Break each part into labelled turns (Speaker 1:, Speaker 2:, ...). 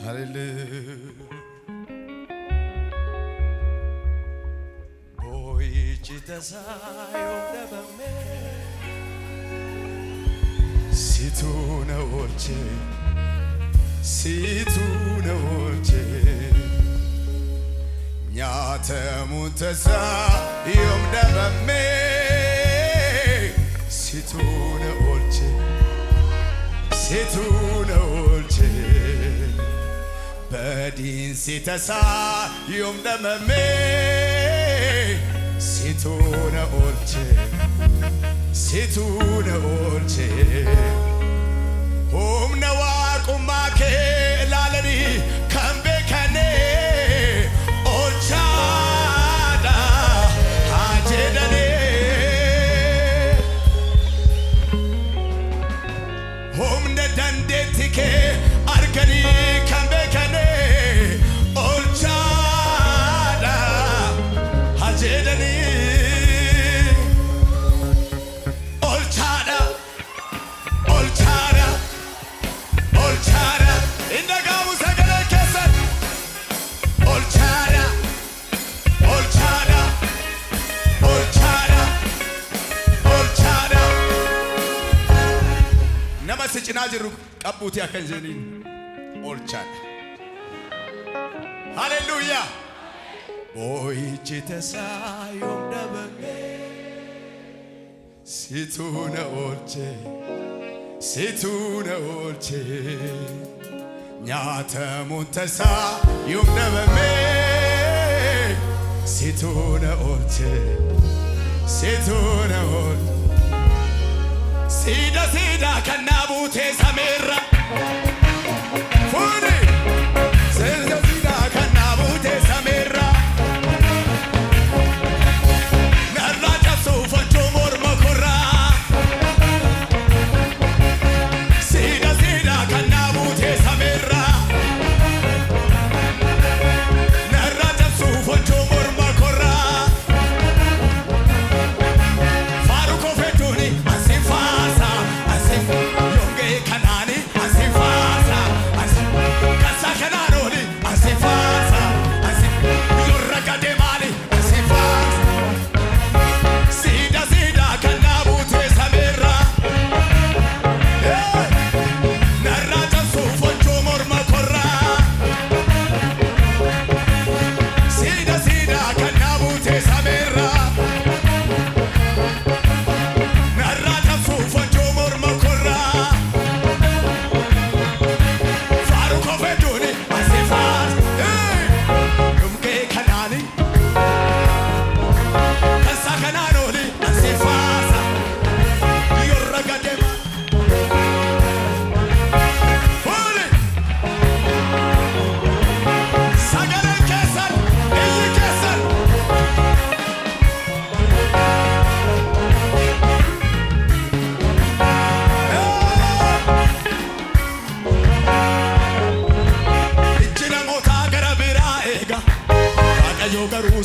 Speaker 1: Hallelujah. Boy, chitasayo dabame. Situna olche, situna olche. Nyate mutasa yom dabame. Situna olche, situna olche. Badin sitasa yom dabame. Situna olche, situna olche. Om nawakumake lalani kambe kane olchada hajedane. Om nadandetike argani kambe kane olchada hajedane. Najiru kabuti akanjeni olchan. Hallelujah. Boy chitesa yom dabame. Situna olche, situna olche. Nyata muntasa yom dabame. Situna olche, situna olche. Sida sida kanabute samira. Funi. Sida sida kanabute samira. Naraja sufa chumur makura. Sida sida kanabute samira. Naraja sufa chumur makura. Faruko fetuni asifa.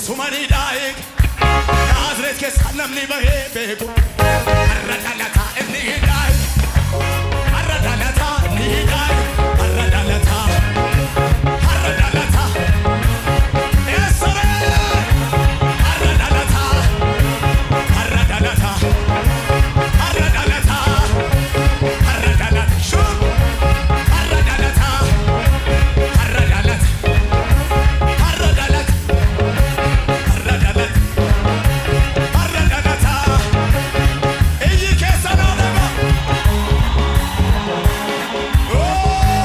Speaker 1: Sumani daik, Nazareth ke sanam ni bahe beko. Arradalata ni daik, arradalata ni daik, arradalata, arradalata. Esore, arradalata, arradalata, arradalata, arradalata. Shoo, arradalata, arradalata, arradalata. Oh!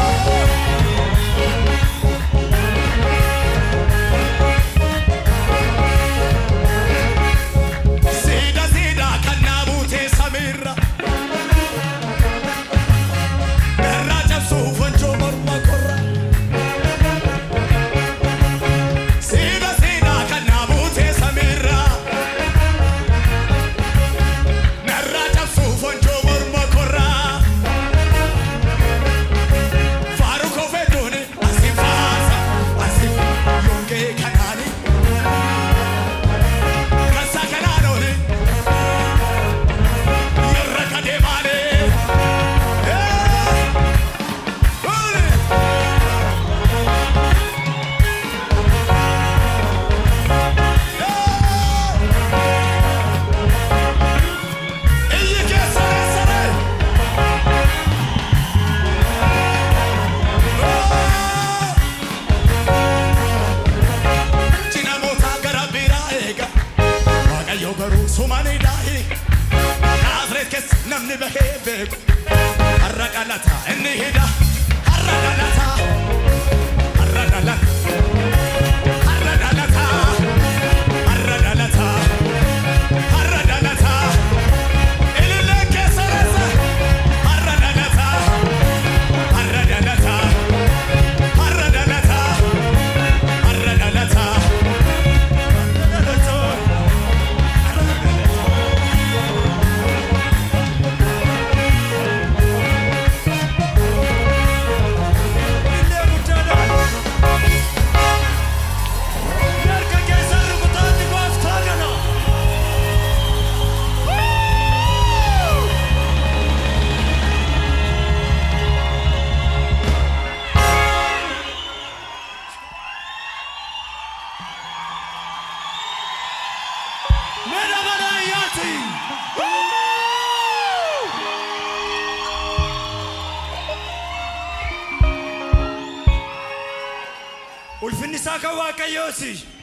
Speaker 1: በሄበኩ አረጋላታ እንሄዳ አረጋላታ አረጋላታ አረጋላታ አረጋላታ አረጋላታ እልልከ ሰረሰ አረጋላታ አረጋላታ አረጋላታ አረጋላታ ulfinni isaa kan Waaqayyooti.